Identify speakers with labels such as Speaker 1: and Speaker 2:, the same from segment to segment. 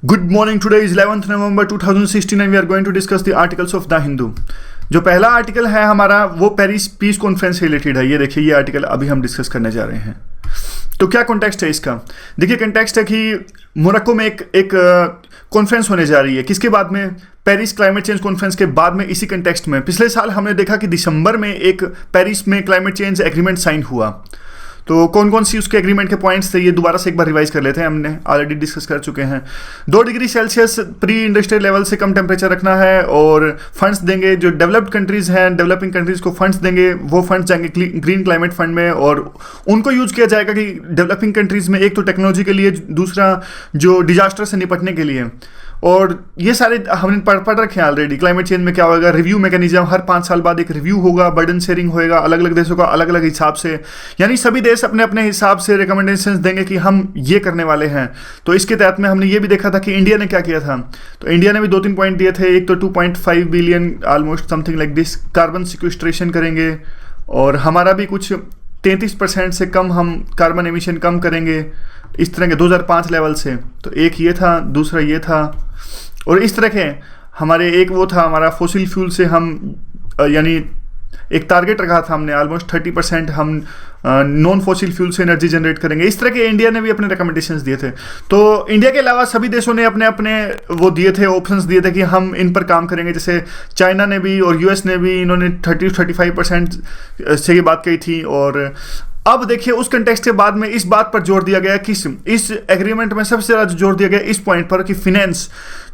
Speaker 1: Good morning. Today is 11th November 2016 and we are going to discuss the articles of The Hindu. जो पहला article है हमारा वो Paris peace conference से related है। ये देखिए, ये आर्टिकल अभी हम डिस्कस करने जा रहे हैं। तो क्या कॉन्टेक्स्ट है इसका? देखिए, कॉन्टेक्स्ट है कि मोरक्को में एक कॉन्फ्रेंस होने जा रही है। किसके बाद में? पेरिस क्लाइमेट चेंज कॉन्फ्रेंस के बाद में। इसी कॉन्टेक्स्ट में पिछले साल हमने देखा कि दिसंबर में एक पेरिस में क्लाइमेट चेंज एग्रीमेंट साइन हुआ। तो कौन कौन सी उसके एग्रीमेंट के पॉइंट्स थे, ये दोबारा से एक बार रिवाइज कर लेते हैं। हमने ऑलरेडी डिस्कस कर चुके हैं। 2 degree Celsius pre industrial level से कम टेम्परेचर रखना है और फंड्स देंगे। जो डेवलप्ड कंट्रीज़ हैं, डेवलपिंग कंट्रीज़ को फंड्स देंगे। वो फंड्स जाएंगे ग्रीन क्लाइमेट फंड में और उनको यूज़ किया जाएगा कि डेवलपिंग कंट्रीज़ में एक तो टेक्नोलॉजी के लिए, दूसरा जो डिजास्टर से निपटने के लिए। और ये सारे हमने पढ़ रखे हैं ऑलरेडी। क्लाइमेट चेंज में क्या होगा, रिव्यू मैकेनिज्म, हर 5 साल बाद एक रिव्यू होगा, बर्डन शेयरिंग होएगा अलग अलग देशों का अलग अलग हिसाब से। यानी सभी देश अपने अपने हिसाब से रिकमेंडेशंस देंगे कि हम ये करने वाले हैं। तो इसके तहत में हमने ये भी देखा था कि इंडिया ने क्या किया था। तो इंडिया ने भी 2-3 पॉइंट दिए थे। एक तो 2.5 billion almost something like this carbon sequestration करेंगे और हमारा भी कुछ 33% से कम हम कार्बन एमिशन कम करेंगे इस तरह के 2005 लेवल से। तो एक ये था, दूसरा ये था और इस तरह के हमारे एक वो था हमारा फोसिल फ्यूल से हम यानी एक टारगेट रखा था हमने ऑलमोस्ट 30% हम नॉन फोसिल फ्यूल से एनर्जी जनरेट करेंगे। इस तरह के इंडिया ने भी अपने रिकमेंडेशंस दिए थे। तो इंडिया के अलावा सभी देशों ने अपने अपने वो दिए थे, ऑप्शंस दिए थे कि हम इन पर काम करेंगे। जैसे चाइना ने भी और यूएस ने भी इन्होंने 30-35% से ये बात कही थी। और अब देखिए, उस कंटेक्स्ट के बाद में इस बात पर जोर दिया गया कि इस एग्रीमेंट में सबसे ज़्यादा जोर दिया गया इस पॉइंट पर कि फिनेंस,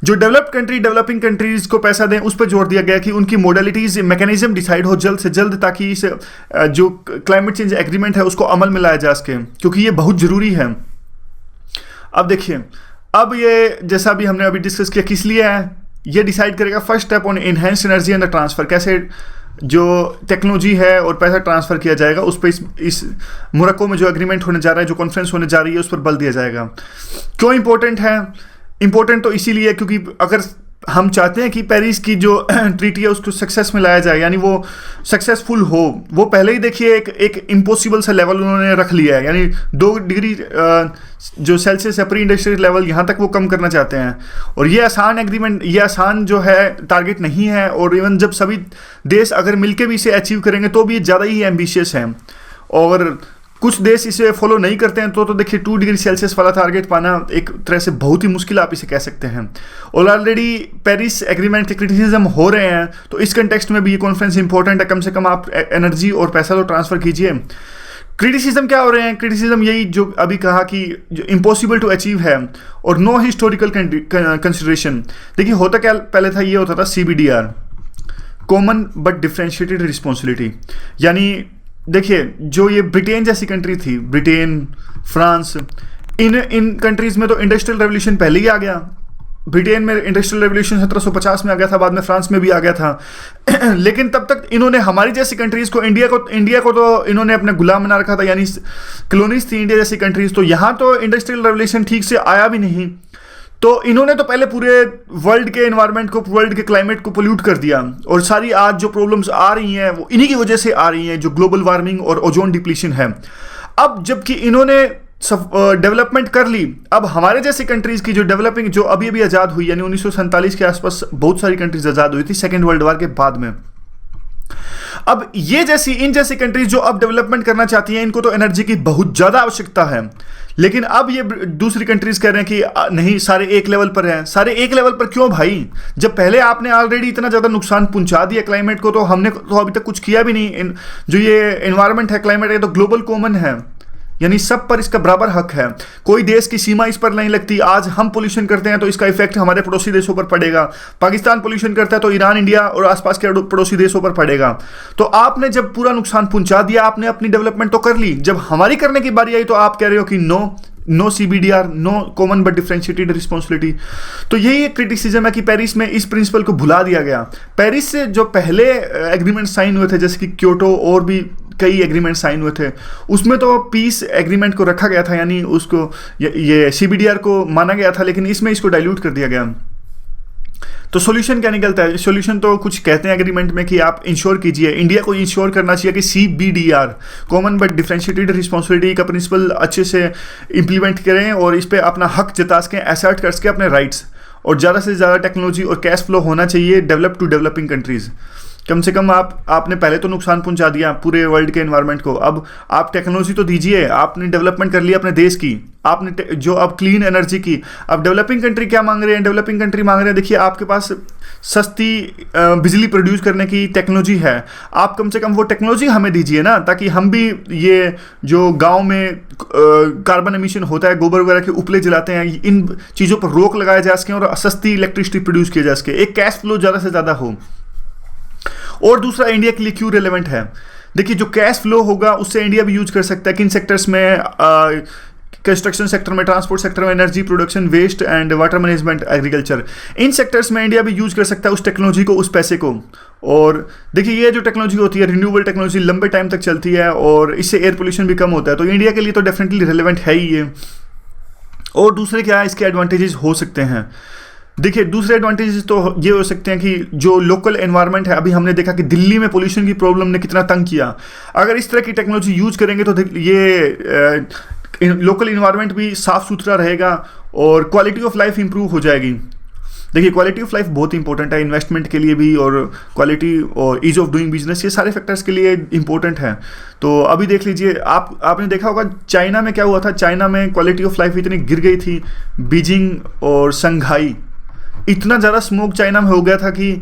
Speaker 1: जो डेवलप्ड कंट्री डेवलपिंग कंट्रीज़ को पैसा दें, उस पर जोर दिया गया कि उनकी मोडेलिटीज़ मैकेनिज्म डिसाइड हो जल्द से जल्द, ताकि इस जो क्लाइमेट चेंज एग्रीमेंट है उसको अमल में लाया जा सके, क्योंकि ये बहुत ज़रूरी है। अब देखिए, अब ये जैसा भी हमने अभी डिस्कस किया, किस लिए है ये डिसाइड करेगा। First step on enhanced energy and the transfer, कैसे जो टेक्नोलॉजी है और पैसा ट्रांसफ़र किया जाएगा उस पर इस मोरक्को में जो एग्रीमेंट होने जा रहा है, जो कॉन्फ्रेंस होने जा रही है, उस पर बल दिया जाएगा। क्यों इंपॉर्टेंट है? इंपॉर्टेंट तो इसीलिए क्योंकि अगर हम चाहते हैं कि पेरिस की जो ट्रीटी है उसको सक्सेस में लाया जाए, यानी वो सक्सेसफुल हो, वो पहले ही देखिए एक इम्पॉसिबल सा लेवल उन्होंने रख लिया है। यानी 2 डिग्री जो सेल्सियस है प्री इंडस्ट्रियल लेवल, यहाँ तक वो कम करना चाहते हैं। और ये आसान एग्रीमेंट, ये आसान जो है टारगेट नहीं है। और इवन जब सभी देश अगर मिलकर भी इसे अचीव करेंगे तो भी ये ज़्यादा ही एम्बिशियस है। और कुछ देश इसे फॉलो नहीं करते हैं तो देखिए 2 डिग्री सेल्सियस वाला टारगेट पाना एक तरह से बहुत ही मुश्किल आप इसे कह सकते हैं। और ऑलरेडी पेरिस एग्रीमेंट के क्रिटिसिज्म हो रहे हैं, तो इस कंटेक्स्ट में भी ये कॉन्फ्रेंस इंपॉर्टेंट है। कम से कम आप एनर्जी और पैसा तो ट्रांसफ़र कीजिए। क्रिटिसिज्म क्या हो रहे हैं? क्रिटिसिज्म यही जो अभी कहा कि जो इम्पॉसिबल टू अचीव है और नो हिस्टोरिकल कंसिडरेशन। देखिए, होता क्या पहले था, ये होता था CBDR, common but differentiated responsibility. यानी देखिए, जो ये ब्रिटेन जैसी कंट्री थी, ब्रिटेन, फ्रांस, इन कंट्रीज़ में तो इंडस्ट्रियल रेवोल्यूशन पहले ही आ गया। ब्रिटेन में इंडस्ट्रियल रेवोल्यूशन 1750 में आ गया था, बाद में फ्रांस में भी आ गया था। लेकिन तब तक इन्होंने हमारी जैसी कंट्रीज़ को, इंडिया को तो इन्होंने अपने गुलाम बना रखा था, यानी कॉलोनीज थी इंडिया जैसी कंट्रीज़। तो यहाँ तो इंडस्ट्रियल रेवोल्यूशन ठीक से आया भी नहीं। तो इन्होंने तो पहले पूरे वर्ल्ड के एनवायरनमेंट को, वर्ल्ड के क्लाइमेट को पोल्यूट कर दिया। और सारी आज जो प्रॉब्लम्स आ रही हैं वो इन्हीं की वजह से आ रही हैं, जो ग्लोबल वार्मिंग और ओजोन डिप्लीशन है। अब जबकि इन्होंने डेवलपमेंट कर ली, अब हमारे जैसी कंट्रीज़ की जो डेवलपिंग, जो अभी अभी आज़ाद हुई, यानी 1947 के आसपास बहुत सारी कंट्रीज आज़ाद हुई थी सेकेंड वर्ल्ड वॉर के बाद में। अब इन जैसी कंट्रीज जो अब डेवलपमेंट करना चाहती हैं, इनको तो एनर्जी की बहुत ज़्यादा आवश्यकता है। लेकिन अब ये दूसरी कंट्रीज कह रहे हैं कि नहीं, सारे एक लेवल पर हैं। सारे एक लेवल पर क्यों भाई? जब पहले आपने ऑलरेडी इतना ज़्यादा नुकसान पहुंचा दिया क्लाइमेट को, तो हमने तो अभी तक कुछ किया भी नहीं। जो ये एनवायरनमेंट है, क्लाइमेट है, तो ग्लोबल कॉमन है, यानी सब पर इसका बराबर हक है। कोई देश की सीमा इस पर नहीं लगती। आज हम पोल्यूशन करते हैं तो इसका इफेक्ट हमारे पड़ोसी देशों पर पड़ेगा। पाकिस्तान पोल्यूशन करता है तो ईरान, इंडिया और आसपास के पड़ोसी देशों पर पड़ेगा। तो आपने जब पूरा नुकसान पहुंचा दिया, आपने अपनी डेवलपमेंट तो कर ली। जब हमारी करने की बारी आई तो आप कह रहे हो कि no CBDR, no common but differentiated responsibility. तो यही एक क्रिटिसिज्म है कि पेरिस में इस प्रिंसिपल को भुला दिया गया। पेरिस से जो पहले एग्रीमेंट साइन हुए थे, जैसे कि क्योटो और भी कई एग्रीमेंट साइन हुए थे, उसमें तो पीस एग्रीमेंट को रखा गया था, यानी उसको ये CBDR को माना गया था। लेकिन इसमें इसको डाइल्यूट कर दिया गया। तो सोल्यूशन क्या निकलता है? सोल्यूशन तो कुछ कहते हैं एग्रीमेंट में कि आप इंश्योर कीजिए, इंडिया को इंश्योर करना चाहिए कि CBDR, common but differentiated responsibility का प्रिंसिपल अच्छे से इंप्लीमेंट करें और इस पर अपना हक जता सकें, असर्ट कर सकें अपने राइट्स, और ज़्यादा से ज़्यादा टेक्नोलॉजी और कैश फ्लो होना चाहिए डेवलप टू डेवलपिंग कंट्रीज़। कम से कम आपने पहले तो नुकसान पहुंचा दिया पूरे वर्ल्ड के एनवायरनमेंट को, अब आप टेक्नोलॉजी तो दीजिए, आपने डेवलपमेंट कर लिया अपने देश की, आपने जो अब क्लीन एनर्जी की। अब डेवलपिंग कंट्री क्या मांग रहे हैं? डेवलपिंग कंट्री मांग रहे हैं, देखिए आपके पास सस्ती बिजली प्रोड्यूस करने की टेक्नोलॉजी है, आप कम से कम वो टेक्नोलॉजी हमें दीजिए ना, ताकि हम भी ये जो गांव में कार्बन एमिशन होता है, गोबर वगैरह के उपले जलाते हैं, इन चीज़ों पर रोक लगाया जा सके और सस्ती इलेक्ट्रिसिटी प्रोड्यूस किया जा सके, एक कैश फ्लो ज़्यादा से ज़्यादा हो। और दूसरा इंडिया के लिए क्यों रेलेवेंट है? देखिए जो कैश फ्लो होगा उससे इंडिया भी यूज कर सकता है किन सेक्टर्स में? कंस्ट्रक्शन सेक्टर में, ट्रांसपोर्ट सेक्टर में, energy production, waste and water management, agriculture, इन सेक्टर्स में इंडिया भी यूज कर सकता है उस टेक्नोलॉजी को, उस पैसे को। और देखिए ये जो टेक्नोलॉजी होती है रिन्यूएबल टेक्नोलॉजी, लंबे टाइम तक चलती है और इससे एयर पोल्यूशन भी कम होता है, तो इंडिया के लिए तो डेफिनेटली रेलेवेंट है ही ये। और दूसरे क्या इसके एडवांटेजेस हो सकते हैं? देखिए दूसरे एडवांटेजेस तो ये हो सकते हैं कि जो लोकल एनवायरनमेंट है, अभी हमने देखा कि दिल्ली में पोल्यूशन की प्रॉब्लम ने कितना तंग किया, अगर इस तरह की टेक्नोलॉजी यूज करेंगे तो ये लोकल इन्वायरमेंट भी साफ सुथरा रहेगा और क्वालिटी ऑफ लाइफ इंप्रूव हो जाएगी। देखिए क्वालिटी ऑफ लाइफ बहुत इंपॉर्टेंट है इन्वेस्टमेंट के लिए भी, और क्वालिटी और ईज ऑफ डूइंग बिजनेस, ये सारे फैक्टर्स के लिए इंपॉर्टेंट है। तो अभी देख लीजिए आपने देखा होगा चाइना में क्या हुआ था, चाइना में क्वालिटी ऑफ लाइफ इतनी गिर गई थी, बीजिंग और शंघाई, इतना ज़्यादा स्मोक चाइना में हो गया था कि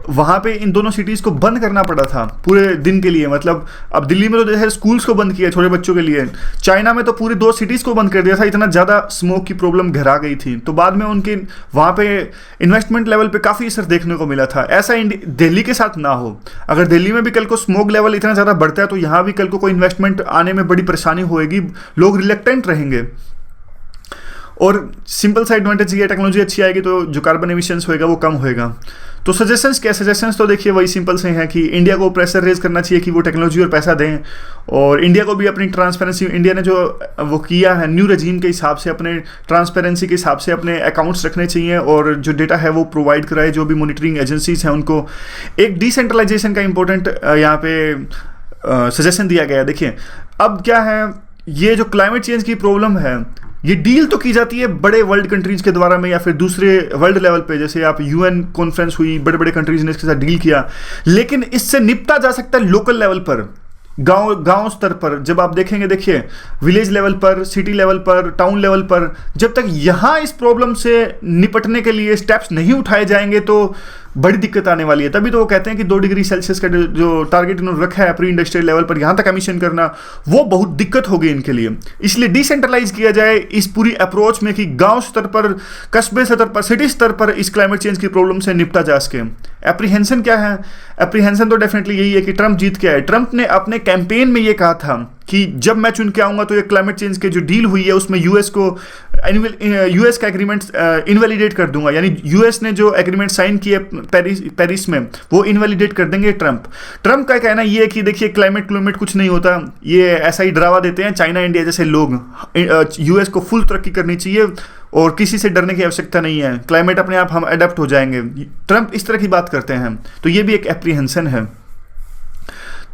Speaker 1: वहाँ पे इन दोनों सिटीज़ को बंद करना पड़ा था पूरे दिन के लिए। मतलब अब दिल्ली में तो जैसे स्कूल्स को बंद किया छोटे बच्चों के लिए, चाइना में तो पूरे 2 सिटीज़ को बंद कर दिया था, इतना ज़्यादा स्मोक की प्रॉब्लम घेरा गई थी। तो बाद में उनके वहाँ पे इन्वेस्टमेंट लेवल पे काफ़ी असर देखने को मिला था। ऐसा दिल्ली के साथ ना हो, अगर दिल्ली में भी कल को स्मोक लेवल इतना ज़्यादा बढ़ता है तो यहाँ भी कल को कोई इन्वेस्टमेंट आने में बड़ी परेशानी होएगी, लोग रिलेक्टेंट रहेंगे। और सिंपल सा एडवांटेज ये, टेक्नोलॉजी अच्छी आएगी तो जो कार्बन एमिशंस होएगा वो कम होएगा। तो सजेशंस क्या? सजेशंस तो देखिए वही सिंपल से हैं कि इंडिया को प्रेशर रेज करना चाहिए कि वो टेक्नोलॉजी और पैसा दें, और इंडिया को भी अपनी ट्रांसपेरेंसी, इंडिया ने जो वो किया है न्यू रेजीम के हिसाब से, अपने ट्रांसपेरेंसी के हिसाब से अपने अकाउंट्स रखने चाहिए, और जो डेटा है वो प्रोवाइड कराए, जो भी मॉनिटरिंग एजेंसीज हैं उनको। एक डिसेंट्रलाइजेशन का इंपॉर्टेंट यहाँ पे सजेशन दिया गया है। देखिए अब क्या है, ये जो क्लाइमेट चेंज की प्रॉब्लम है ये डील तो की जाती है बड़े वर्ल्ड कंट्रीज के द्वारा में, या फिर दूसरे वर्ल्ड लेवल पे, जैसे आप UN कॉन्फ्रेंस हुई, बड़े बड़े कंट्रीज ने इसके साथ डील किया, लेकिन इससे निपटा जा सकता है लोकल लेवल पर, गांव स्तर पर। जब आप देखेंगे, देखिए विलेज लेवल पर, सिटी लेवल पर, टाउन लेवल पर, जब तक यहाँ इस प्रॉब्लम से निपटने के लिए स्टेप्स नहीं उठाए जाएंगे तो बड़ी दिक्कत आने वाली है। तभी तो वो कहते हैं कि 2 डिग्री सेल्सियस का जो टारगेट इन्होंने रखा है प्री इंडस्ट्रियल लेवल पर, यहाँ तक एमिशन करना, वो बहुत दिक्कत होगी इनके लिए। इसलिए डिसेंट्रलाइज किया जाए इस पूरी अप्रोच में कि गांव स्तर पर, कस्बे स्तर पर, सिटी स्तर पर इस क्लाइमेट चेंज की प्रॉब्लम से निपटा जा सके। एप्रीहेंशन क्या है? एप्रीहेंशन तो डेफिनेटली यही है कि ट्रंप जीत के आए। ट्रंप ने अपने कैंपेन में ये कहा था कि जब मैं चुन के आऊंगा तो ये क्लाइमेट चेंज के जो डील हुई है उसमें यूएस का एग्रीमेंट इनवैलिडेट कर दूंगा, यानी यूएस ने जो एग्रीमेंट साइन किए पेरिस में वो इनवैलिडेट कर देंगे ट्रंप का कहना ये है कि देखिए क्लाइमेट कुछ नहीं होता, ये ऐसा ही डरावा देते हैं चाइना इंडिया जैसे लोग। यूएस को फुल तरक्की करनी चाहिए और किसी से डरने की आवश्यकता नहीं है, क्लाइमेट अपने आप हम अडेप्ट हो जाएंगे। ट्रंप इस तरह की बात करते हैं, तो ये भी एक एप्रीहेंशन है।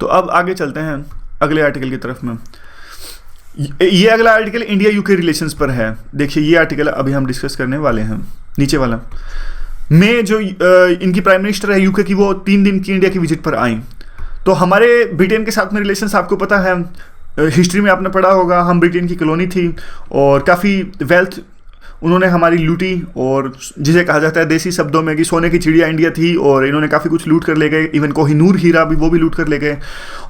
Speaker 1: तो अब आगे चलते हैं अगले आर्टिकल की तरफ में। ये अगला आर्टिकल इंडिया यूके रिलेशंस पर है। देखिए ये आर्टिकल अभी हम डिस्कस करने वाले हैं, नीचे वाला में जो इनकी प्राइम मिनिस्टर है यूके की, वो 3 दिन की इंडिया की विजिट पर आई। तो हमारे ब्रिटेन के साथ में रिलेशंस आपको पता है, हिस्ट्री में आपने पढ़ा होगा, हम ब्रिटेन की कॉलोनी थी और काफ़ी वेल्थ उन्होंने हमारी लूटी, और जिसे कहा जाता है देसी शब्दों में कि सोने की चिड़िया इंडिया थी, और इन्होंने काफ़ी कुछ लूट कर ले गए, इवन कोहिनूर हीरा भी वो भी लूट कर ले गए।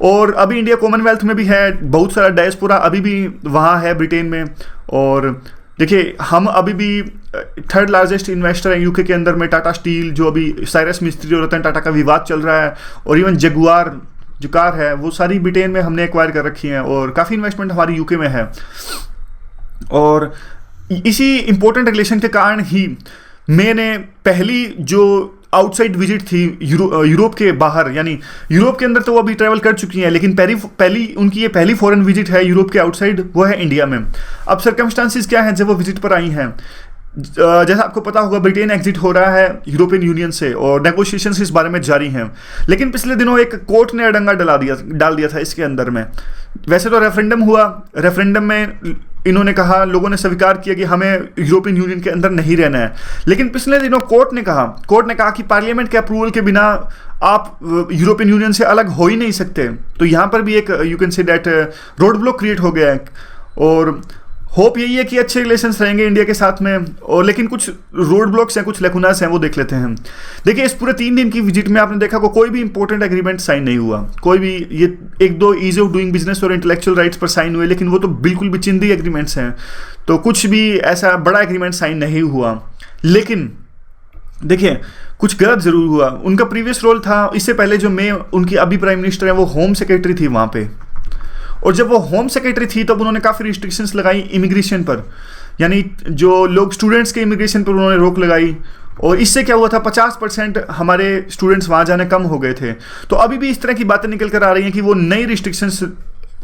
Speaker 1: और अभी इंडिया कॉमनवेल्थ में भी है, बहुत सारा डायस्पोरा अभी भी वहाँ है ब्रिटेन में। और देखिए हम अभी भी 3rd लार्जेस्ट इन्वेस्टर हैं यूके के अंदर में, टाटा स्टील, जो अभी साइरस मिस्त्री और रतन टाटा का विवाद चल रहा है, और इवन जगुआर जो कार है वो सारी ब्रिटेन में हमने एक्वायर कर रखी हैं, और काफ़ी इन्वेस्टमेंट हमारी यूके में है। और इसी इंपॉर्टेंट रिलेशन के कारण ही मैंने पहली जो आउटसाइड विजिट थी यूरोप के बाहर, यानी यूरोप के अंदर तो वो अभी ट्रैवल कर चुकी हैं, लेकिन पहली उनकी ये पहली फॉरेन विजिट है यूरोप के आउटसाइड, वो है इंडिया में। अब सर्कमस्टांसिस क्या हैं जब वो विजिट पर आई हैं? जैसा आपको पता होगा ब्रिटेन एग्जिट हो रहा है यूरोपियन यूनियन से और नेगोशिएशंस इस बारे में जारी हैं। लेकिन पिछले दिनों एक कोर्ट ने अड़ंगा डाल दिया था इसके अंदर में। वैसे तो रेफरेंडम हुआ, रेफरेंडम में इन्होंने कहा, लोगों ने स्वीकार किया कि हमें यूरोपियन यूनियन के अंदर नहीं रहना है। लेकिन पिछले दिनों कोर्ट ने कहा कि पार्लियामेंट के अप्रूवल के बिना आप यूरोपियन यूनियन से अलग हो ही नहीं सकते। तो यहाँ पर भी एक you can say that road block create हो गया है। और होप यही है कि अच्छे रिलेशंस रहेंगे इंडिया के साथ में। और लेकिन कुछ रोड ब्लॉक्स हैं, कुछ लेकुनास हैं, वो देख लेते हैं। देखिए, इस पूरे 3 दिन की विजिट में आपने देखा कोई भी इंपॉर्टेंट एग्रीमेंट साइन नहीं हुआ। कोई भी ये 1-2 ईज ऑफ डूइंग बिजनेस और इंटेलेक्चुअल राइट्स पर साइन हुए, लेकिन वो तो बिल्कुल भी चिंदी एग्रीमेंट्स हैं। तो कुछ भी ऐसा बड़ा एग्रीमेंट साइन नहीं हुआ। लेकिन देखिए, कुछ गलत जरूर हुआ। उनका प्रीवियस रोल था, इससे पहले जो मे उनकी अभी प्राइम मिनिस्टर है वो होम सेक्रेटरी थी वहाँ पे। और जब वो होम सेक्रेटरी थी तब उन्होंने काफ़ी रिस्ट्रिक्शंस लगाई इमिग्रेशन पर, यानी जो लोग स्टूडेंट्स के इमिग्रेशन पर उन्होंने रोक लगाई। और इससे क्या हुआ था, 50% हमारे स्टूडेंट्स वहाँ जाने कम हो गए थे। तो अभी भी इस तरह की बातें निकल कर आ रही हैं कि वो नई रिस्ट्रिक्शंस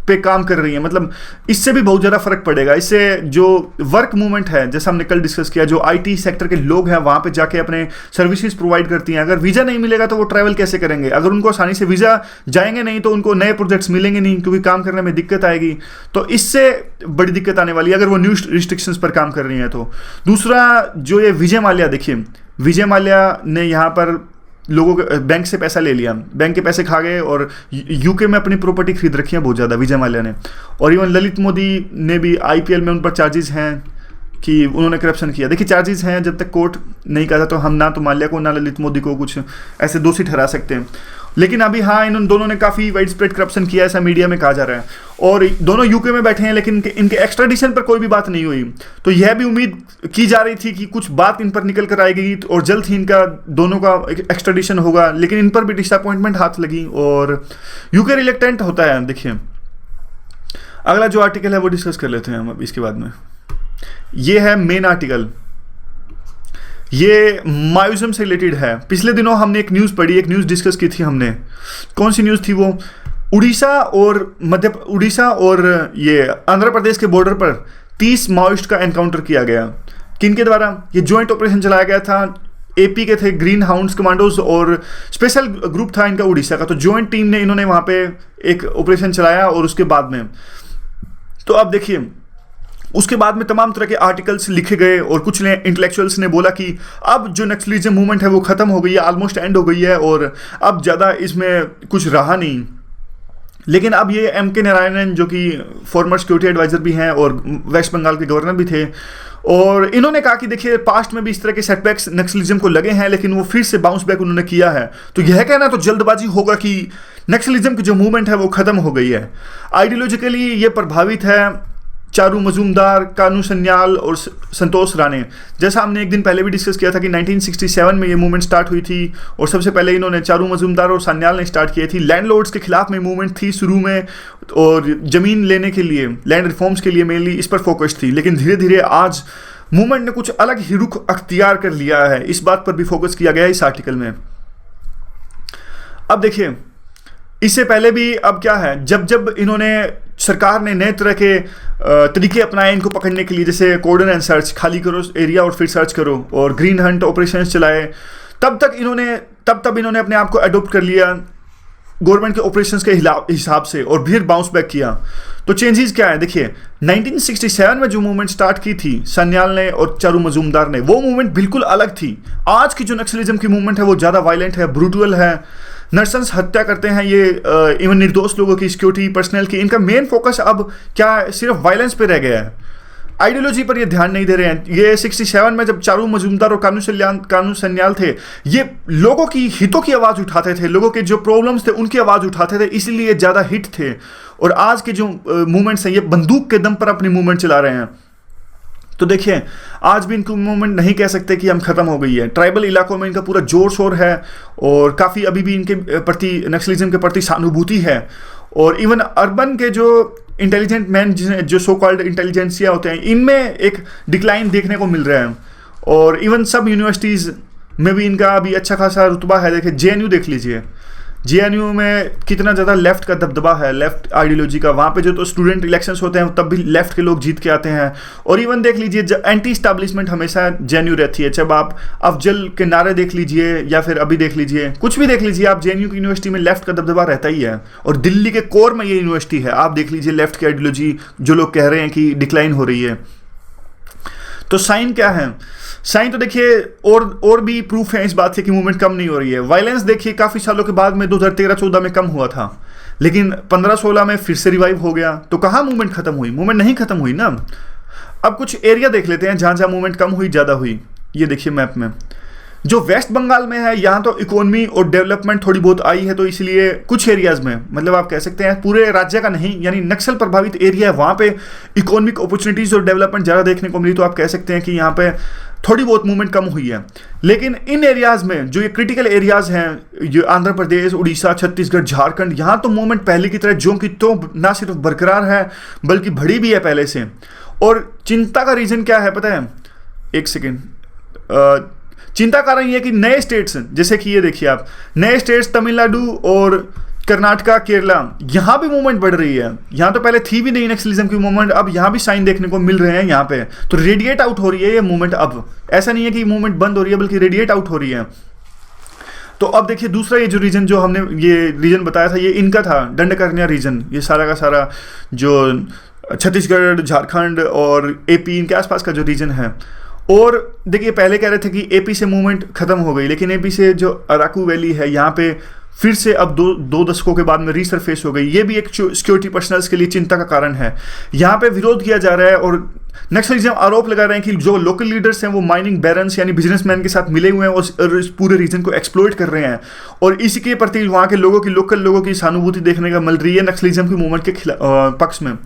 Speaker 1: पे काम कर रही है। मतलब इससे भी बहुत ज़्यादा फर्क पड़ेगा। इससे जो वर्क मूवमेंट है, जैसा हमने कल डिस्कस किया, जो आईटी सेक्टर के लोग हैं वहाँ पे जाके अपने सर्विसेज प्रोवाइड करती हैं, अगर वीज़ा नहीं मिलेगा तो वो ट्रैवल कैसे करेंगे? अगर उनको आसानी से वीज़ा जाएंगे नहीं तो उनको नए प्रोजेक्ट्स मिलेंगे नहीं, क्योंकि काम करने में दिक्कत आएगी। तो इससे बड़ी दिक्कत आने वाली है अगर वो न्यू रिस्ट्रिक्शंस पर काम कर रही हैं तो। दूसरा, जो ये विजय माल्या, देखिए विजय माल्या ने यहाँ पर लोगों के बैंक से पैसा ले लिया, बैंक के पैसे खा गए और यूके में अपनी प्रॉपर्टी खरीद रखी है बहुत ज़्यादा विजय माल्या ने। और इवन ललित मोदी ने भी आईपीएल में उन पर चार्जेस हैं कि उन्होंने करप्शन किया। देखिए, चार्जेस हैं, जब तक कोर्ट नहीं कहता तो हम ना तो माल्या को ना ललित मोदी को कुछ ऐसे दोषी ठहरा सकते हैं। लेकिन अभी हाँ, इन दोनों ने काफ़ी वाइड स्प्रेड करप्शन किया, ऐसा मीडिया में कहा जा रहा है। और दोनों यूके में बैठे हैं, लेकिन इनके एक्स्ट्राडिशन पर कोई भी बात नहीं हुई। तो यह भी उम्मीद की जा रही थी कि कुछ बात इन पर निकल कर आएगी और जल्द ही इनका दोनों का एक्स्ट्राडिशन होगा। लेकिन इन पर भी डिसअपॉइंटमेंट हाथ लगी और यूके रिलेक्टेंट होता है। देखिए, अगला जो आर्टिकल है वो डिस्कस कर लेते हैं हम अब इसके बाद में। ये है मेन आर्टिकल, ये मायूजम से रिलेटेड है। पिछले दिनों हमने एक न्यूज़ पढ़ी, एक न्यूज़ डिस्कस की थी हमने। कौन सी न्यूज़ थी वो? उड़ीसा और ये आंध्र प्रदेश के बॉर्डर पर 30 माओइस्ट का एनकाउंटर किया गया। किनके द्वारा? ये जॉइंट ऑपरेशन चलाया गया था। एपी के थे ग्रीन हाउंड्स कमांडोज और स्पेशल ग्रुप था इनका उड़ीसा का। तो जॉइंट टीम ने इन्होंने वहाँ पे एक ऑपरेशन चलाया और उसके बाद में तो अब देखिए, उसके बाद में तमाम तरह के आर्टिकल्स लिखे गए और कुछ ने इंटेलेक्चुअल्स ने बोला कि अब जो नक्सलिज्म मूवमेंट है वो ख़त्म हो गई है, ऑलमोस्ट एंड हो गई है और अब ज़्यादा इसमें कुछ रहा नहीं। लेकिन अब ये M.K. नारायणन, जो कि फॉर्मर सिक्योरिटी एडवाइज़र भी हैं और वेस्ट बंगाल के गवर्नर भी थे, और इन्होंने कहा कि देखिए पास्ट में भी इस तरह के सेटबैक्स नक्सलिज्म को लगे हैं, लेकिन वो फिर से बाउंस बैक उन्होंने किया है। तो यह कहना तो जल्दबाजी होगा कि नक्सलिज्म की जो मूवमेंट है वो ख़त्म हो गई है। आइडियोलॉजिकली ये प्रभावित है चारू मजूमदार, कानू सन्याल और संतोष राणे। जैसा हमने एक दिन पहले भी डिस्कस किया था कि 1967 में ये मूवमेंट स्टार्ट हुई थी और सबसे पहले इन्होंने चारू मजूमदार और सन्याल ने स्टार्ट की थी। लैंडलॉर्ड्स के खिलाफ में मूवमेंट थी शुरू में और ज़मीन लेने के लिए, लैंड रिफॉर्म्स के लिए मेनली इस पर फोकस थी। लेकिन धीरे धीरे आज मूवमेंट ने कुछ अलग ही रुख अख्तियार कर लिया है, इस बात पर भी फोकस किया गया है इस आर्टिकल में। अब देखिए, इससे पहले भी अब क्या है, जब इन्होंने सरकार ने नए तरह के तरीके अपनाए इनको पकड़ने के लिए, जैसे कॉर्डन एंड सर्च, खाली करो एरिया और फिर सर्च करो, और ग्रीन हंट ऑपरेशंस चलाए, तब इन्होंने अपने आप को अडोप्ट कर लिया गवर्नमेंट के ऑपरेशंस के हिसाब से और फिर बाउंस बैक किया। तो चेंजेस क्या है? देखिए, 1967 में जो मूवमेंट स्टार्ट की थी सन्याल ने और चारू मजूमदार ने, वो मूवमेंट बिल्कुल अलग थी। आज की जो नक्सलिज्म की मूवमेंट है वो ज़्यादा वायलेंट है, ब्रूटल है, नर्सन्स हत्या करते हैं ये, इवन निर्दोष लोगों की, सिक्योरिटी पर्सनल की। इनका मेन फोकस अब क्या सिर्फ वायलेंस पे रह गया है, आइडियोलॉजी पर ये ध्यान नहीं दे रहे हैं। ये 67 में जब चारू मजूमदार और कानू सन्याल थे, ये लोगों की हितों की आवाज़ उठाते थे, लोगों के जो प्रॉब्लम्स थे उनकी आवाज़ उठाते थे, इसीलिए ज़्यादा हिट थे। और आज के जो मूवमेंट्स हैं ये बंदूक के दम पर अपनी मूवमेंट चला रहे हैं। तो देखिए, आज भी इनकी मूवमेंट नहीं कह सकते कि हम ख़त्म हो गई है। ट्राइबल इलाकों में इनका पूरा जोर शोर है और काफ़ी अभी भी इनके प्रति, नक्सलिज्म के प्रति सहानुभूति है। और इवन अर्बन के जो इंटेलिजेंट मैन, जो सो कॉल्ड इंटेलिजेंसिया होते हैं, इनमें एक डिक्लाइन देखने को मिल रहा है। और इवन सब यूनिवर्सिटीज़ में भी इनका अभी अच्छा खासा रुतबा है। देखिए, JNU देख लीजिए, जेएनयू में कितना ज़्यादा लेफ्ट का दबदबा है, लेफ्ट आइडियोलॉजी का। वहाँ पे जो तो स्टूडेंट इलेक्शंस होते हैं तब भी लेफ्ट के लोग जीत के आते हैं। और इवन देख लीजिए एंटी स्टैब्लिशमेंट हमेशा जेएनयू रहती है, चाहे आप अफजल के नारे देख लीजिए या फिर अभी देख लीजिए, कुछ भी देख लीजिए आप, जेएनयू की यूनिवर्सिटी में लेफ्ट का दबदबा रहता ही है। और दिल्ली के कोर में ये यूनिवर्सिटी है, आप देख लीजिए लेफ्ट की आइडियोलॉजी जो लोग कह रहे हैं कि डिक्लाइन हो रही है। तो साइन क्या है? साइन तो देखिए और भी प्रूफ है इस बात से कि मूवमेंट कम नहीं हो रही है। वायलेंस देखिए काफ़ी सालों के बाद में 2013-14 में कम हुआ था, लेकिन 15-16 में फिर से रिवाइव हो गया। तो कहाँ मूवमेंट खत्म हुई? मूवमेंट नहीं खत्म हुई ना। अब कुछ एरिया देख लेते हैं जहाँ जहाँ मूवमेंट कम हुई, ज़्यादा हुई। ये देखिए मैप में जो वेस्ट बंगाल में है, यहाँ तो इकोनॉमी और डेवलपमेंट थोड़ी बहुत आई है, तो इसलिए कुछ एरियाज में, मतलब आप कह सकते हैं पूरे राज्य का नहीं, यानी नक्सल प्रभावित एरिया है, वहाँ पे इकोनॉमिक अपॉर्चुनिटीज और डेवलपमेंट ज़्यादा देखने को मिली। तो आप कह सकते हैं कि यहाँ पे थोड़ी बहुत मूवमेंट कम हुई है। लेकिन इन एरियाज में जो ये क्रिटिकल एरियाज हैं, ये आंध्र प्रदेश, उड़ीसा, छत्तीसगढ़, झारखंड, यहाँ तो मूवमेंट पहले की तरह जो कि तो ना सिर्फ बरकरार है बल्कि बढ़ी भी है पहले से। और चिंता का रीज़न क्या है पता है? एक सेकेंड, चिंता का कारण ये कि नए स्टेट्स, जैसे कि ये देखिए आप, नए स्टेट्स तमिलनाडु और कर्नाटका, केरला, यहाँ भी मूवमेंट बढ़ रही है। यहाँ तो पहले थी भी नहीं नक्सलिज्म की मूवमेंट, अब यहाँ भी साइन देखने को मिल रहे हैं यहाँ पे। तो रेडिएट आउट हो रही है ये मूवमेंट। अब ऐसा नहीं है कि मूवमेंट बंद हो रही है, बल्कि रेडिएट आउट हो रही है। तो अब देखिए दूसरा ये जो रीजन जो हमने ये रीजन बताया था, ये इनका था, दंडकारण्य रीजन। ये सारा का सारा जो छत्तीसगढ़, झारखंड और एपी, इनके आसपास का जो रीजन है। और देखिए पहले कह रहे थे कि एपी से मूवमेंट खत्म हो गई, लेकिन एपी से जो अराकू वैली है यहाँ पे फिर से अब दो दशकों के बाद में रीसरफेस हो गई। ये भी एक सिक्योरिटी पर्सनल्स के लिए चिंता का कारण है। यहाँ पे विरोध किया जा रहा है और नक्सलिज्म आरोप लगा रहे हैं कि जो लोकल लीडर्स हैं वो माइनिंग बैरन्स यानी बिजनेसमैन के साथ मिले हुए हैं और इस पूरे रीजन को एक्सप्लॉइट कर रहे हैं। और इसी के प्रति वहाँ के लोगों की, लोकल लोगों की सहानुभूति देखने का मिल रही है नक्सलिज्म की मूवमेंट के पक्ष में।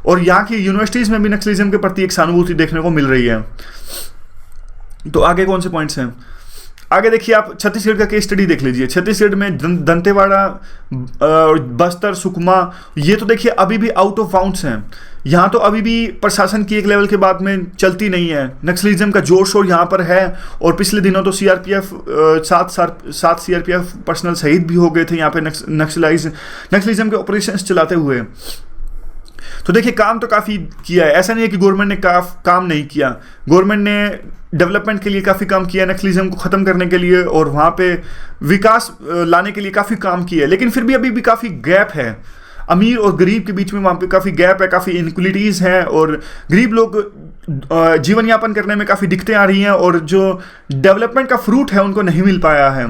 Speaker 1: और यहाँ की यूनिवर्सिटीज़ में भी नक्सलिज्म के प्रति एक सहानुभूति देखने को मिल रही है। तो आगे कौन से पॉइंट्स हैं? आगे देखिए आप छत्तीसगढ़ का केस स्टडी देख लीजिए। छत्तीसगढ़ में दंतेवाड़ा, बस्तर, सुकमा, ये तो देखिए अभी भी आउट ऑफ बाउंड्स हैं। यहाँ तो अभी भी प्रशासन की एक लेवल के बाद में चलती नहीं है। नक्सलिज्म का जोर शोर यहाँ पर है। और पिछले दिनों तो सीआरपीएफ 7 सीआरपीएफ पर्सनल शहीद भी हो गए थे यहाँ पे नक्सलिज्म के ऑपरेशंस चलाते हुए। तो देखिए काम तो काफ़ी किया है, ऐसा नहीं है कि गवर्नमेंट ने काम नहीं किया। गवर्नमेंट ने डेवलपमेंट के लिए काफ़ी काम किया, नक्सलिज्म को ख़त्म करने के लिए और वहाँ पे विकास लाने के लिए काफ़ी काम किया है। लेकिन फिर भी अभी भी काफ़ी गैप है, अमीर और गरीब के बीच में वहाँ पे काफ़ी गैप है, काफ़ी इनक्वलिटीज़ हैं और गरीब लोग जीवन यापन करने में काफ़ी दिक्कतें आ रही हैं और जो डेवलपमेंट का फ्रूट है उनको नहीं मिल पाया है।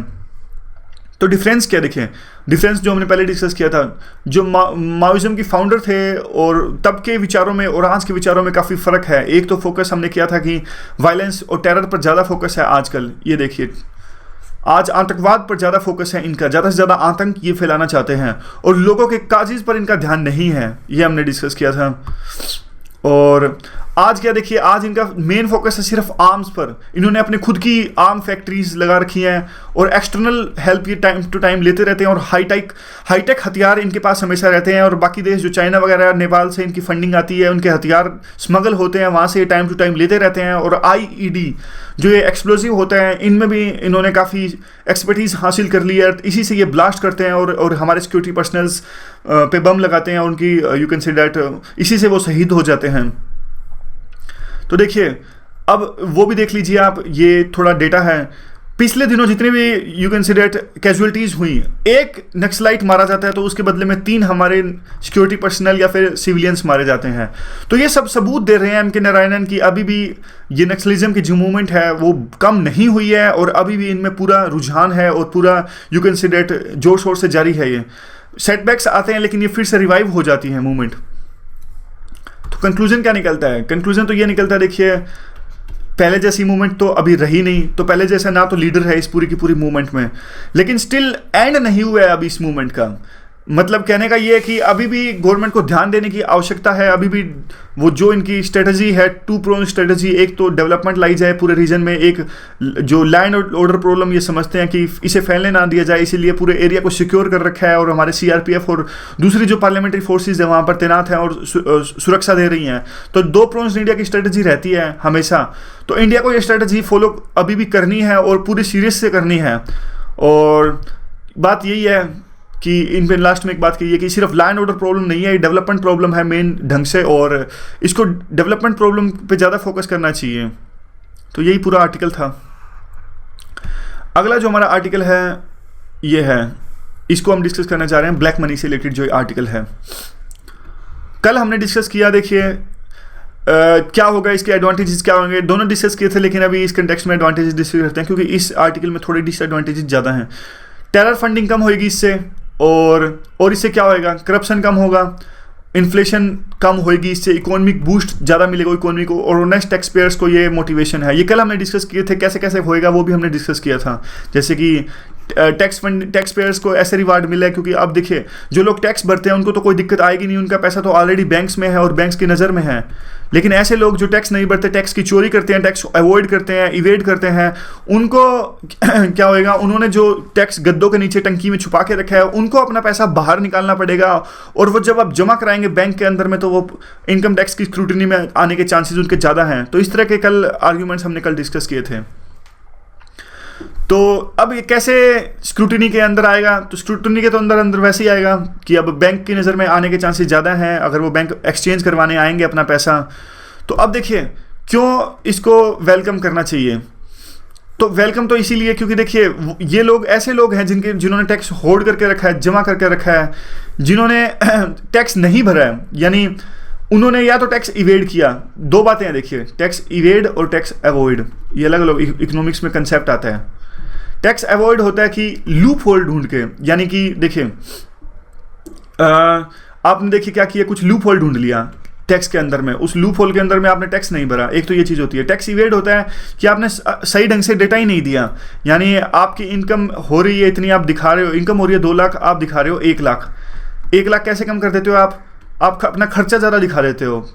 Speaker 1: तो डिफरेंस क्या देखें? डिफरेंस जो हमने पहले डिस्कस किया था, जो माओइज्म की फाउंडर थे और तब के विचारों में और आज के विचारों में काफ़ी फ़र्क है। एक तो फोकस हमने किया था कि वायलेंस और टेरर पर ज़्यादा फोकस है आजकल। ये देखिए आज आतंकवाद पर ज़्यादा फोकस है इनका, ज़्यादा से ज़्यादा आतंक ये फैलाना चाहते हैं और लोगों के काजिज़ पर इनका ध्यान नहीं है। ये हमने डिस्कस किया था। और आज क्या देखिए, आज इनका मेन फोकस है सिर्फ आर्म्स पर। इन्होंने अपनी खुद की आर्म फैक्ट्रीज लगा रखी हैं और एक्सटर्नल हेल्प ये टाइम टू टाइम लेते रहते हैं और हाईटेक हथियार इनके पास हमेशा रहते हैं। और बाकी देश जो चाइना वगैरह, नेपाल से इनकी फंडिंग आती है, उनके हथियार स्मगल होते हैं, वहाँ से टाइम टू टाइम लेते रहते हैं। और आईईडी जो ये एक्सप्लोजिव होते हैं, इनमें भी इन्होंने काफ़ी एक्सपर्टीज़ हासिल कर ली है। इसी से ये ब्लास्ट करते हैं और हमारे सिक्योरिटी पर्सनल्स पे बम लगाते हैं, उनकी यू कैन से डैट इसी से वो शहीद हो जाते हैं। तो देखिए अब वो भी देख लीजिए आप, ये थोड़ा डेटा है। पिछले दिनों जितने भी you can say that casualties हुई, एक नक्सलाइट मारा जाता है तो उसके बदले में 3 हमारे सिक्योरिटी पर्सनल या फिर सिविलियंस मारे जाते हैं। तो ये सब सबूत दे रहे हैं एम के नारायणन की अभी भी ये नक्सलिज्म की जो मूवमेंट है वो कम नहीं हुई है और अभी भी इनमें पूरा रुझान है और पूरा यू कैन से डैट जोर शोर से जारी है। ये सेटबैक्स आते हैं लेकिन ये फिर से रिवाइव हो जाती है मूवमेंट। तो कंक्लूजन क्या निकलता है? कंक्लूजन तो ये निकलता है, देखिए पहले जैसी मूवमेंट तो अभी रही नहीं। तो पहले जैसा ना तो लीडर है इस पूरी की पूरी मूवमेंट में, लेकिन स्टिल एंड नहीं हुआ है अभी इस मूवमेंट का। मतलब कहने का ये है कि अभी भी गवर्नमेंट को ध्यान देने की आवश्यकता है। अभी भी वो जो इनकी स्ट्रेटजी है, 2 प्रोन स्ट्रेटजी, एक तो डेवलपमेंट लाई जाए पूरे रीजन में, एक जो लैंड ऑर्डर प्रॉब्लम ये समझते हैं कि इसे फैलने ना दिया जाए, इसीलिए पूरे एरिया को सिक्योर कर रखा है और हमारे सीआरपीएफ और दूसरी जो पार्लियामेंट्री फोर्सेज है वहाँ पर तैनात हैं और सुरक्षा दे रही हैं। तो 2 प्रोन्स इंडिया की स्ट्रेटजी रहती है हमेशा। तो इंडिया को ये स्ट्रेटजी फॉलो अभी भी करनी है और पूरी सीरियस से करनी है। और बात यही है कि इन पे लास्ट में एक बात कही है कि सिर्फ लैंड ऑर्डर प्रॉब्लम नहीं है, ये डेवलपमेंट प्रॉब्लम है मेन ढंग से, और इसको डेवलपमेंट प्रॉब्लम पे ज़्यादा फोकस करना चाहिए। तो यही पूरा आर्टिकल था। अगला जो हमारा आर्टिकल है ये है, इसको हम डिस्कस करना चाह रहे हैं ब्लैक मनी से रिलेटेड जो आर्टिकल है। कल हमने डिस्कस किया, देखिए क्या होगा, इसके एडवांटेजेस क्या होंगे, दोनों डिस्कस किए थे, लेकिन अभी इस कंटेक्स्ट में एडवांटेजेस डिस्कस करते हैं क्योंकि इस आर्टिकल में थोड़े डिसएडवांटेजेस ज़्यादा हैं। टेरर फंडिंग कम होएगी इससे, और इससे क्या होएगा, करप्शन कम होगा, इन्फ्लेशन कम होएगी, इससे इकोनॉमिक बूस्ट ज़्यादा मिलेगा इकोनॉमी को, और नेक्स्ट टैक्स पेयर्स को ये मोटिवेशन है। ये कल हमने डिस्कस किए थे, कैसे कैसे होएगा वो भी हमने डिस्कस किया था। जैसे कि टैक्स पेयर्स को ऐसे रिवार्ड मिला है, क्योंकि अब देखिए जो लोग टैक्स भरते हैं उनको तो कोई दिक्कत आएगी नहीं, उनका पैसा तो ऑलरेडी बैंक्स में है और बैंक्स की नज़र में है। लेकिन ऐसे लोग जो टैक्स नहीं भरते, टैक्स की चोरी करते हैं, टैक्स अवॉइड करते हैं, इवेड करते हैं, उनको क्या होएगा, उन्होंने जो टैक्स गद्दों के नीचे टंकी में छुपा के रखा है उनको अपना पैसा बाहर निकालना पड़ेगा, और वो जब आप जमा कराएंगे बैंक के अंदर में तो वो इनकम टैक्स की स्क्रूटनी में आने के चांसेस उनके ज़्यादा हैं। तो इस तरह के कल आर्ग्यूमेंट्स हमने कल डिस्कस किए थे। तो अब ये कैसे स्क्रूटनी के अंदर आएगा, तो स्क्रूटनी के तो अंदर वैसे ही आएगा कि अब बैंक की नज़र में आने के चांसेस ज़्यादा हैं अगर वो बैंक एक्सचेंज करवाने आएंगे अपना पैसा। तो अब देखिए क्यों इसको वेलकम करना चाहिए, तो वेलकम तो इसीलिए क्योंकि देखिए ये लोग ऐसे लोग हैं जिन्होंने टैक्स होल्ड करके रखा है, जमा करके रखा है, जिन्होंने टैक्स नहीं भरा है, यानी उन्होंने या तो टैक्स इवेड किया। दो बातें हैं देखिए, टैक्स इवेड और टैक्स अवॉइड, ये अलग अलग इकोनॉमिक्स में कंसेप्ट आता है। टैक्स अवॉइड होता है कि लूप होल ढूंढ के, यानी कि देखिए आपने देखिए क्या किया, कुछ लूप होल ढूंढ लिया टैक्स के अंदर में, उस लूप होल के अंदर में आपने टैक्स नहीं भरा, एक तो ये चीज़ होती है। टैक्स इवेड होता है कि आपने सही ढंग से डेटा ही नहीं दिया, यानी आपकी इनकम हो रही है इतनी, आप दिखा रहे हो इनकम हो रही है 2 लाख, आप दिखा रहे हो 1 लाख। 1 लाख कैसे कम कर देते हो आप अपना खर्चा ज़्यादा दिखा देते हो,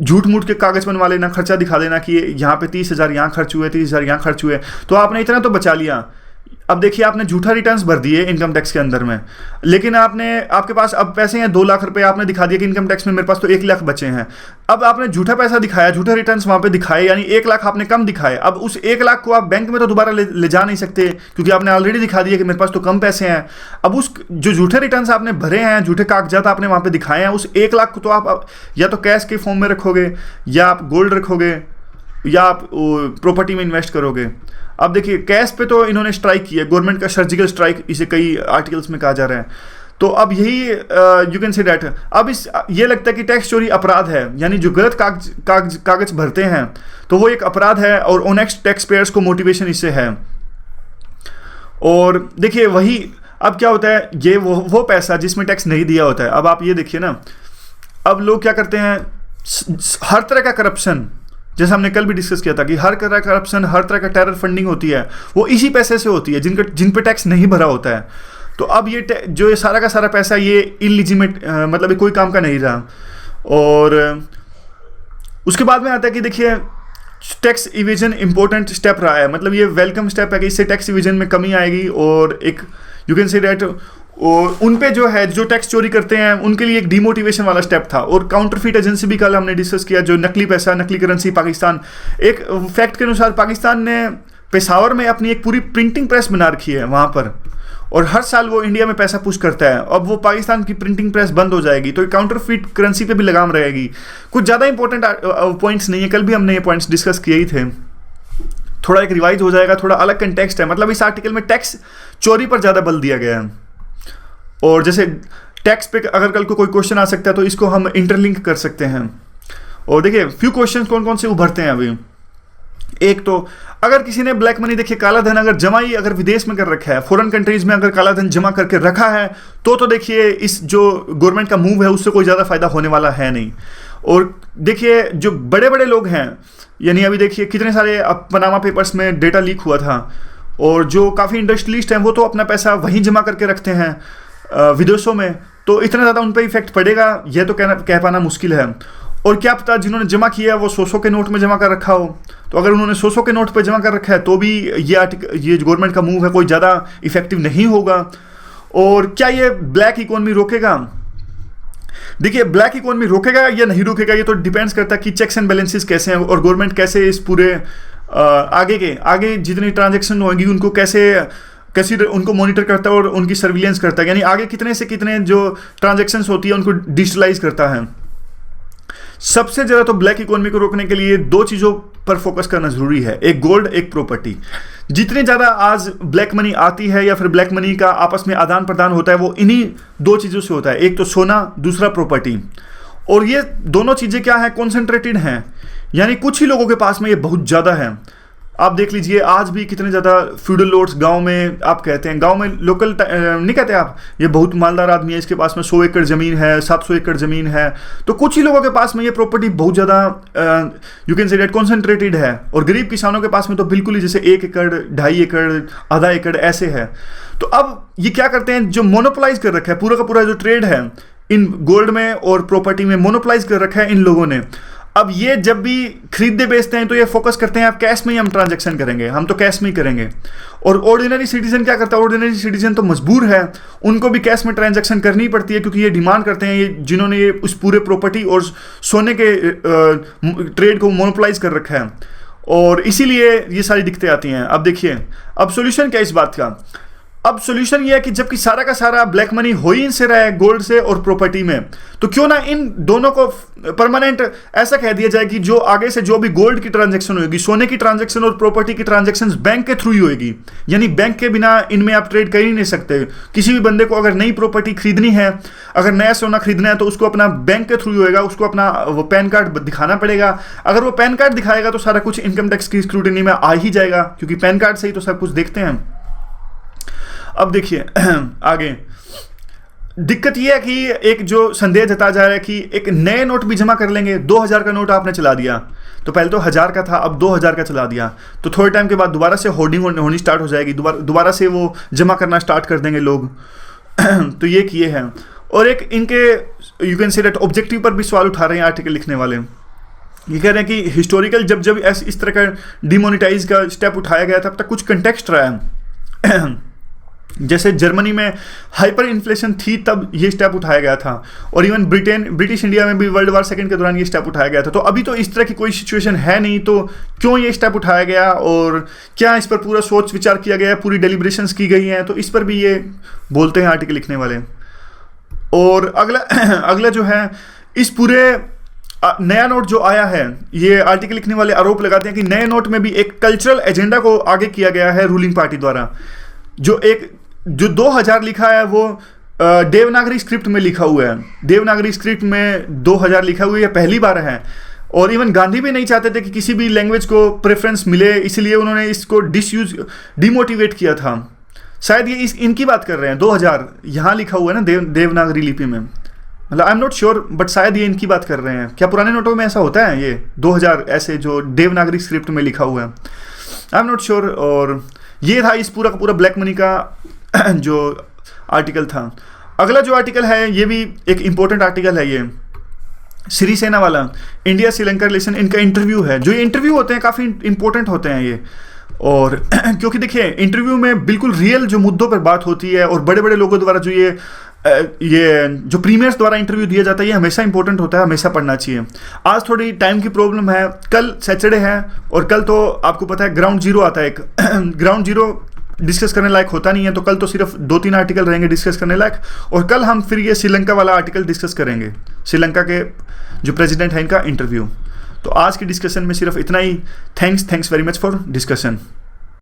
Speaker 1: झूठ मूठ के कागज बनवा लेना, खर्चा दिखा देना कि यहाँ पे 30,000 यहाँ खर्च हुए, 30,000 यहाँ खर्च हुए, तो आपने इतना तो बचा लिया। अब देखिए आपने झूठा रिटर्न्स भर दिए इनकम टैक्स के अंदर में, लेकिन आपके पास अब पैसे हैं 2 लाख रुपए, आपने दिखा दिया कि इनकम टैक्स में मेरे पास तो 1 लाख बचे हैं। अब आपने झूठा पैसा दिखाया, झूठा रिटर्न्स वहाँ पे दिखाए, यानी 1 लाख आपने कम दिखाए। अब उस 1 लाख को आप बैंक में तो दोबारा ले जा नहीं सकते क्योंकि आपने ऑलरेडी दिखा दिया कि मेरे पास तो कम पैसे हैं। अब उस जो झूठे रिटर्न्स आपने भरे हैं, झूठे कागजात आपने वहाँ पे दिखाए हैं, उस 1 लाख को तो आप या तो कैश के फॉर्म में रखोगे, या आप गोल्ड रखोगे, या आप प्रॉपर्टी में इन्वेस्ट करोगे। अब देखिए कैश पे तो इन्होंने स्ट्राइक किया, गवर्नमेंट का सर्जिकल स्ट्राइक इसे कई आर्टिकल्स में कहा जा रहा है। तो अब यही यू कैन से डैट, अब ये लगता है कि टैक्स चोरी अपराध है, यानी जो गलत कागज भरते हैं तो वो एक अपराध है, और ऑनेस्ट टैक्स पेयर्स को मोटिवेशन इससे है। और देखिए वही अब क्या होता है, ये वो पैसा जिसमें टैक्स नहीं दिया होता है। अब आप ये देखिए ना, अब लोग क्या करते हैं, हर तरह का करप्शन, जैसे हमने कल भी डिस्कस किया था कि हर तरह का करप्शन, हर तरह का टेरर फंडिंग होती है, वो इसी पैसे से होती है जिन पे टैक्स नहीं भरा होता है। तो अब ये जो सारा का सारा पैसा ये इलिजिमेट मतलब ये कोई काम का नहीं रहा। और उसके बाद में आता है कि देखिए टैक्स इवेजन इंपॉर्टेंट स्टेप रहा है, मतलब ये वेलकम स्टेप है कि इससे टैक्स इवेजन में कमी आएगी, और एक यू कैन से डैट और उन पे जो टैक्स चोरी करते हैं उनके लिए एक डिमोटिवेशन वाला स्टेप था। और काउंटरफीट एजेंसी भी कल हमने डिस्कस किया, जो नकली पैसा, नकली करेंसी पाकिस्तान, एक फैक्ट के अनुसार पाकिस्तान ने पेशावर में अपनी एक पूरी प्रिंटिंग प्रेस बना रखी है वहाँ पर, और हर साल वो इंडिया में पैसा पुश करता है। अब वो पाकिस्तान की प्रिंटिंग प्रेस बंद हो जाएगी तो काउंटरफीट करेंसी पे भी लगाम रहेगी। कुछ ज़्यादा इंपॉर्टेंट पॉइंट्स नहीं है, कल भी हमने ये पॉइंट्स डिस्कस किए ही थे, थोड़ा एक रिवाइज हो जाएगा, थोड़ा अलग कंटेक्स्ट है। मतलब इस आर्टिकल में टैक्स चोरी पर ज़्यादा बल दिया गया है, और जैसे टैक्स पे अगर कल को कोई क्वेश्चन आ सकता है तो इसको हम इंटरलिंक कर सकते हैं। और देखिए फ्यू क्वेश्चन कौन कौन से उभरते हैं अभी। एक तो अगर किसी ने ब्लैक मनी, देखिए काला धन अगर जमा ही अगर विदेश में कर रखा है, फॉरेन कंट्रीज में अगर काला धन जमा करके रखा है, तो देखिए इस जो गवर्नमेंट का मूव है उससे कोई ज़्यादा फायदा होने वाला है नहीं। और देखिए जो बड़े बड़े लोग हैं, यानी अभी देखिए कितने सारे पनामा पेपर्स में डेटा लीक हुआ था, और जो काफ़ी इंडस्ट्रियलिस्ट हैं वो तो अपना पैसा वहीं जमा करके रखते हैं विदेशों में, तो इतना ज़्यादा उन पर इफेक्ट पड़ेगा यह तो कह पाना मुश्किल है। और क्या पता जिन्होंने जमा किया है वो 100 के नोट में जमा कर रखा हो, तो अगर उन्होंने 100 के नोट पे जमा कर रखा है तो भी ये गवर्नमेंट का मूव है कोई ज़्यादा इफेक्टिव नहीं होगा। और क्या ये ब्लैक इकोनॉमी रोकेगा? देखिए ब्लैक इकोनॉमी रोकेगा या नहीं रोकेगा ये तो डिपेंड्स करता है कि चेक्स एंड बैलेंसेस कैसे हैं, और गवर्नमेंट कैसे इस पूरे आगे जितनी ट्रांजेक्शन होंगी उनको कैसे कैसी उनको मॉनिटर करता है और उनकी सर्विलेंस करता है, यानी आगे कितने से कितने जो ट्रांजैक्शंस होती है उनको डिजिटलाइज करता है। सबसे ज़्यादा तो ब्लैक इकोनॉमी को रोकने के लिए दो चीज़ों पर फोकस करना जरूरी है, एक गोल्ड, एक प्रॉपर्टी। जितनी ज़्यादा आज ब्लैक मनी आती है या फिर ब्लैक मनी का आपस में आदान प्रदान होता है वो इन्हीं दो चीज़ों से होता है, एक तो सोना, दूसरा प्रॉपर्टी। और ये दोनों चीज़ें क्या है, कॉन्सेंट्रेटेड हैं, यानी कुछ ही लोगों के पास में ये बहुत ज़्यादा है। आप देख लीजिए आज भी कितने ज़्यादा फ्यूडल लॉर्ड्स गांव में, आप कहते हैं गांव में लोकल नहीं कहते आप, ये बहुत मालदार आदमी है, इसके पास में 100 एकड़ ज़मीन है, 700 एकड़ ज़मीन है, तो कुछ ही लोगों के पास में ये प्रॉपर्टी बहुत ज़्यादा you can say that concentrated है। और गरीब किसानों के पास में तो बिल्कुल ही जैसे 1 एकड़, 2.5 एकड़, आधा एकड़ ऐसे है। तो अब ये क्या करते हैं, जो मोनोपोलाइज कर रखा है पूरा का पूरा जो ट्रेड है इन गोल्ड में और प्रॉपर्टी में, मोनोपोलाइज कर रखा है इन लोगों ने। अब ये जब भी खरीदते बेचते हैं तो ये फोकस करते हैं आप कैश में ही हम ट्रांजैक्शन करेंगे, हम तो कैश में ही करेंगे। और ऑर्डिनरी सिटीजन क्या करता है, ऑर्डिनरी सिटीजन तो मजबूर है, उनको भी कैश में ट्रांजैक्शन करनी पड़ती है, क्योंकि ये डिमांड करते हैं, ये जिन्होंने ये उस पूरे प्रॉपर्टी और सोने के ट्रेड को मोनोपोलाइज कर रखा है, और इसीलिए ये सारी दिक्कतें आती हैं। अब देखिए, अब सोल्यूशन क्या है इस बात का, अब सॉल्यूशन ये है कि जबकि सारा का सारा ब्लैक मनी हो ही इनसे रहा है, गोल्ड से और प्रॉपर्टी में, तो क्यों ना इन दोनों को परमानेंट ऐसा कह दिया जाए कि जो आगे से जो भी गोल्ड की ट्रांजैक्शन होगी, सोने की ट्रांजैक्शन और प्रॉपर्टी की ट्रांजैक्शन बैंक के थ्रू ही होगी, यानी बैंक के बिना इनमें आप ट्रेड कर ही नहीं सकते। किसी भी बंदे को अगर नई प्रॉपर्टी खरीदनी है, अगर नया सोना खरीदना है, तो उसको अपना बैंक के थ्रू ही होएगा, उसको अपना वो पैन कार्ड दिखाना पड़ेगा। अगर वो पैन कार्ड दिखाएगा तो सारा कुछ इनकम टैक्स की स्क्रूटिनी में आ ही जाएगा, क्योंकि पैन कार्ड से ही तो सब कुछ देखते हैं। अब देखिए आगे दिक्कत यह है कि एक जो संदेह जताया जा रहा है कि एक नए नोट भी जमा कर लेंगे। 2000 का नोट आपने चला दिया, तो पहले तो 1000 का था, अब 2000 का चला दिया, तो थोड़े टाइम के बाद दोबारा से होर्डिंग होनी स्टार्ट हो जाएगी, दोबारा से वो जमा करना स्टार्ट कर देंगे लोग। तो ये किए हैं। और एक इनके you can say that objective पर भी सवाल उठा रहे हैं आर्टिकल लिखने वाले। ये कह रहे हैं कि हिस्टोरिकल जब इस तरह का डिमोनिटाइज का स्टेप उठाया गया था, तब तक कुछ कंटेक्स्ट रहा है। जैसे जर्मनी में हाइपर इन्फ्लेशन थी तब ये स्टेप उठाया गया था, और इवन ब्रिटिश इंडिया में भी वर्ल्ड वार सेकंड के दौरान ये स्टेप उठाया गया था। तो अभी तो इस तरह की कोई सिचुएशन है नहीं, तो क्यों ये स्टेप उठाया गया और क्या इस पर पूरा सोच विचार किया गया है, पूरी डेलिब्रेशंस की गई हैं, तो इस पर भी ये बोलते हैं आर्टिकल लिखने वाले। और अगला जो है, इस पूरे नया नोट जो आया है, ये आर्टिकल लिखने वाले आरोप लगाते हैं कि नए नोट में भी एक कल्चरल एजेंडा को आगे किया गया है रूलिंग पार्टी द्वारा। जो 2000 लिखा है वो देवनागरी स्क्रिप्ट में लिखा हुआ है, देवनागरी स्क्रिप्ट में 2000 लिखा हुआ है, यह पहली बार है। और इवन गांधी भी नहीं चाहते थे कि किसी भी लैंग्वेज को प्रेफरेंस मिले, इसलिए उन्होंने इसको डिमोटिवेट किया था। शायद ये इनकी बात कर रहे हैं, 2000 यहाँ लिखा हुआ है ना देवनागरी लिपि में, मतलब I am not sure, but शायद ये इनकी बात कर रहे हैं। क्या पुराने नोटों में ऐसा होता है, ये 2000 ऐसे जो देवनागरी स्क्रिप्ट में लिखा हुआ है, आई एम नॉट श्योर। और ये था इस पूरा का पूरा ब्लैक मनी का जो आर्टिकल था। अगला जो आर्टिकल है ये भी एक इंपॉर्टेंट आर्टिकल है, ये सिरिसेना वाला, इंडिया श्रीलंका रिलेशन, इनका इंटरव्यू है। जो ये इंटरव्यू होते हैं काफ़ी इंपॉर्टेंट होते हैं ये, और क्योंकि देखिए इंटरव्यू में बिल्कुल रियल जो मुद्दों पर बात होती है, और बड़े बड़े लोगों द्वारा जो ये जो प्रीमियर्स द्वारा इंटरव्यू दिया जाता है, ये हमेशा इंपॉर्टेंट होता है, हमेशा पढ़ना चाहिए। आज थोड़ी टाइम की प्रॉब्लम है, कल सैटरडे है, और कल तो आपको पता है ग्राउंड जीरो आता है एक ग्राउंड जीरो डिस्कस करने लायक होता नहीं है, तो कल तो सिर्फ 2-3 आर्टिकल रहेंगे डिस्कस करने लायक, और कल हम फिर ये श्रीलंका वाला आर्टिकल डिस्कस करेंगे, श्रीलंका के जो प्रेसिडेंट है इनका इंटरव्यू। तो आज की डिस्कशन में सिर्फ इतना ही। Thanks very much for discussion.